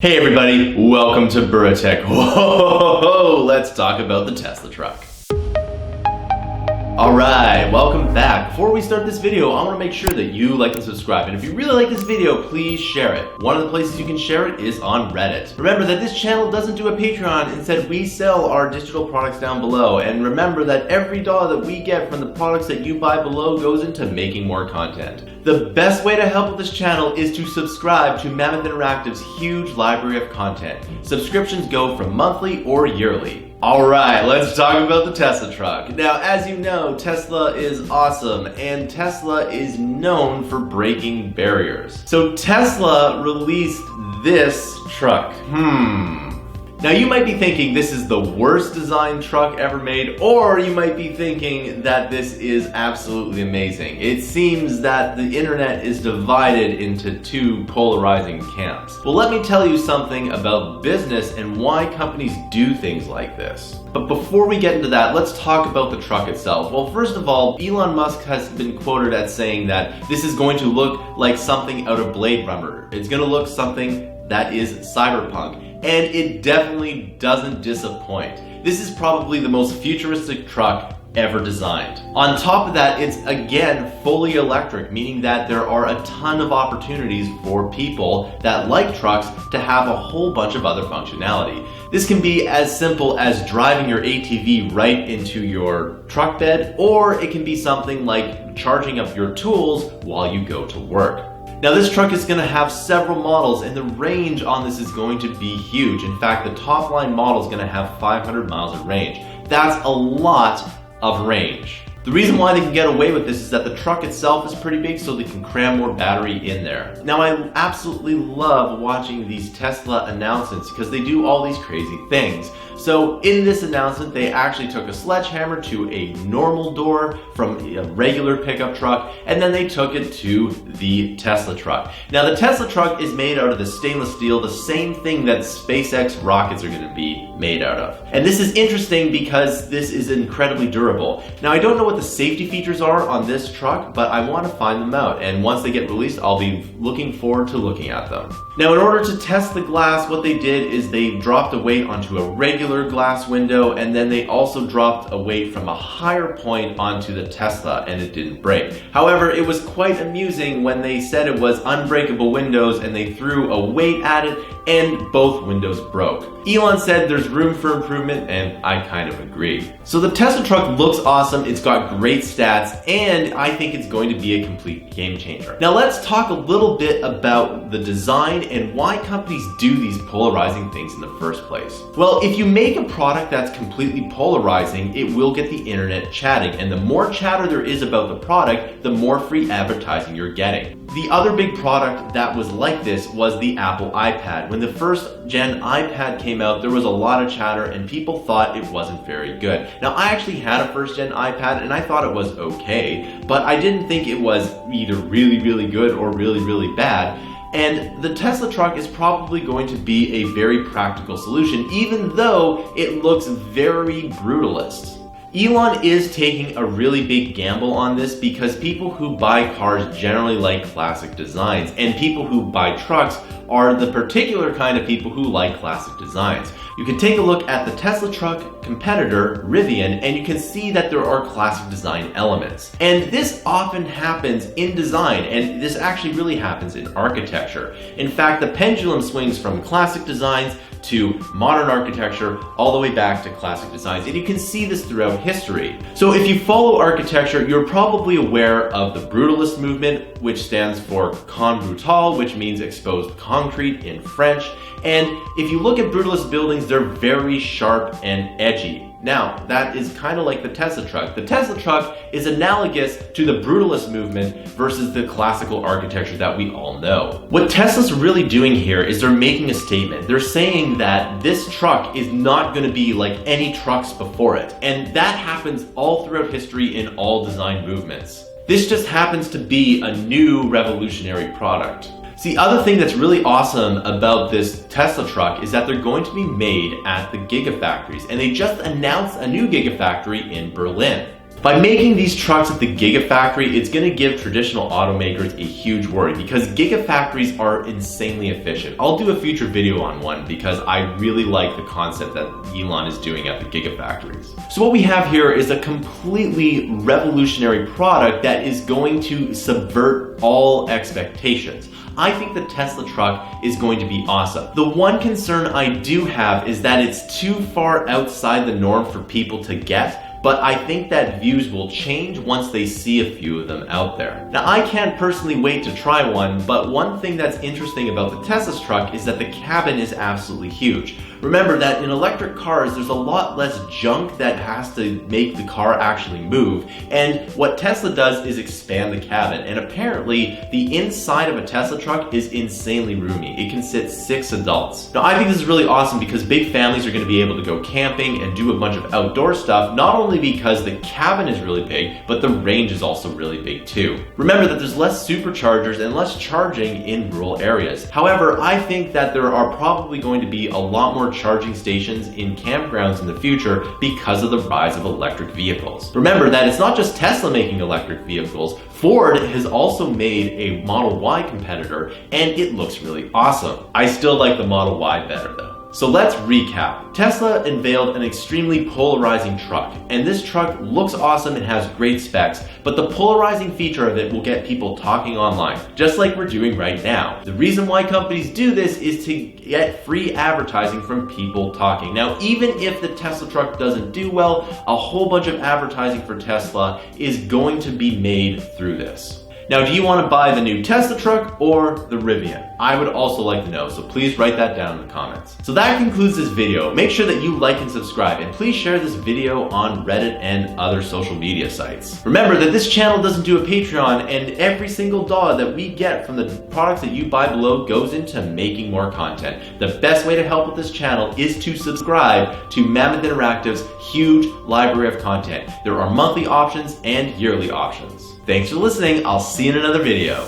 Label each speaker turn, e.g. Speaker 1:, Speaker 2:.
Speaker 1: Hey everybody, welcome to Bura Tech. Whoa, let's talk about the Tesla truck. Alright, welcome back. Before we start this video, I want to make sure that you like and subscribe. And if you really like this video, please share it. One of the places you can share it is on Reddit. Remember that this channel doesn't do a Patreon. Instead, we sell our digital products down below. And remember that every dollar that we get from the products that you buy below goes into making more content. The best way to help with this channel is to subscribe to Mammoth Interactive's huge library of content. Subscriptions go from monthly or yearly. Alright, let's talk about the Tesla truck. Now, as you know, Tesla is awesome, and Tesla is known for breaking barriers. So Tesla released this truck. Now you might be thinking this is the worst designed truck ever made, or you might be thinking that this is absolutely amazing. It seems that the internet is divided into two polarizing camps. Well, let me tell you something about business and why companies do things like this. But before we get into that, let's talk about the truck itself. Well, first of all, Elon Musk has been quoted as saying that this is going to look like something out of Blade Runner. It's going to look something that is cyberpunk. And it definitely doesn't disappoint. This is probably the most futuristic truck ever designed. On top of that, it's again fully electric, meaning that there are a ton of opportunities for people that like trucks to have a whole bunch of other functionality. This can be as simple as driving your ATV right into your truck bed, or it can be something like charging up your tools while you go to work. Now this truck is going to have several models, and the range on this is going to be huge. In fact, the top line model is going to have 500 miles of range. That's a lot of range. The reason why they can get away with this is that the truck itself is pretty big, so they can cram more battery in there. Now I absolutely love watching these Tesla announcements because they do all these crazy things. So in this announcement, they actually took a sledgehammer to a normal door from a regular pickup truck, and then they took it to the Tesla truck. Now the Tesla truck is made out of the stainless steel, the same thing that SpaceX rockets are going to be made out of. And this is interesting because this is incredibly durable. Now I don't know what the safety features are on this truck, but I want to find them out. And once they get released, I'll be looking forward to looking at them. Now in order to test the glass, what they did is they dropped a weight onto a regular glass window, and then they also dropped a weight from a higher point onto the Tesla, and it didn't break. However, it was quite amusing when they said it was unbreakable windows and they threw a weight at it and both windows broke. Elon said there's room for improvement, and I kind of agree. So the Tesla truck looks awesome, it's got great stats, and I think it's going to be a complete game changer. Now let's talk a little bit about the design and why companies do these polarizing things in the first place. Well, if you make a product that's completely polarizing, it will get the internet chatting, and the more chatter there is about the product, the more free advertising you're getting. The other big product that was like this was the Apple iPad. When the first gen iPad came out, there was a lot of chatter and people thought it wasn't very good. Now I actually had a first gen iPad and I thought it was okay, but I didn't think it was either really, really good or really, really bad. And the Tesla truck is probably going to be a very practical solution, even though it looks very brutalist. Elon is taking a really big gamble on this because people who buy cars generally like classic designs, and people who buy trucks are the particular kind of people who like classic designs. You can take a look at the Tesla truck competitor, Rivian, and you can see that there are classic design elements. And this often happens in design, and this actually really happens in architecture. In fact, the pendulum swings from classic designs to modern architecture all the way back to classic designs, and you can see this throughout history. So if you follow architecture, you're probably aware of the brutalist movement, which stands for con brutal, which means exposed concrete in French. And if you look at brutalist buildings, they're very sharp and edgy. Now, that is kind of like the Tesla truck. The Tesla truck is analogous to the brutalist movement versus the classical architecture that we all know. What Tesla's really doing here is they're making a statement. They're saying that this truck is not going to be like any trucks before it. And that happens all throughout history in all design movements. This just happens to be a new revolutionary product. See, the other thing that's really awesome about this Tesla truck is that they're going to be made at the Gigafactories, and they just announced a new Gigafactory in Berlin. By making these trucks at the Gigafactory, it's going to give traditional automakers a huge worry because Gigafactories are insanely efficient. I'll do a future video on one because I really like the concept that Elon is doing at the Gigafactories. So what we have here is a completely revolutionary product that is going to subvert all expectations. I think the Tesla truck is going to be awesome. The one concern I do have is that it's too far outside the norm for people to get, but I think that views will change once they see a few of them out there. Now, I can't personally wait to try one, but one thing that's interesting about the Tesla's truck is that the cabin is absolutely huge. Remember that in electric cars, there's a lot less junk that has to make the car actually move. And what Tesla does is expand the cabin. And apparently, the inside of a Tesla truck is insanely roomy. It can sit 6 adults. Now, I think this is really awesome because big families are going to be able to go camping and do a bunch of outdoor stuff, not only because the cabin is really big, but the range is also really big too. Remember that there's less superchargers and less charging in rural areas. However, I think that there are probably going to be a lot more charging stations in campgrounds in the future because of the rise of electric vehicles. Remember that it's not just Tesla making electric vehicles. Ford has also made a Model Y competitor and it looks really awesome. I still like the Model Y better though. So let's recap. Tesla unveiled an extremely polarizing truck, and this truck looks awesome and has great specs, but the polarizing feature of it will get people talking online, just like we're doing right now. The reason why companies do this is to get free advertising from people talking. Now, even if the Tesla truck doesn't do well, a whole bunch of advertising for Tesla is going to be made through this. Now, do you want to buy the new Tesla truck or the Rivian? I would also like to know, so please write that down in the comments. So that concludes this video. Make sure that you like and subscribe, and please share this video on Reddit and other social media sites. Remember that this channel doesn't do a Patreon, and every single dollar that we get from the products that you buy below goes into making more content. The best way to help with this channel is to subscribe to Mammoth Interactive's huge library of content. There are monthly options and yearly options. Thanks for listening. I'll see you in another video.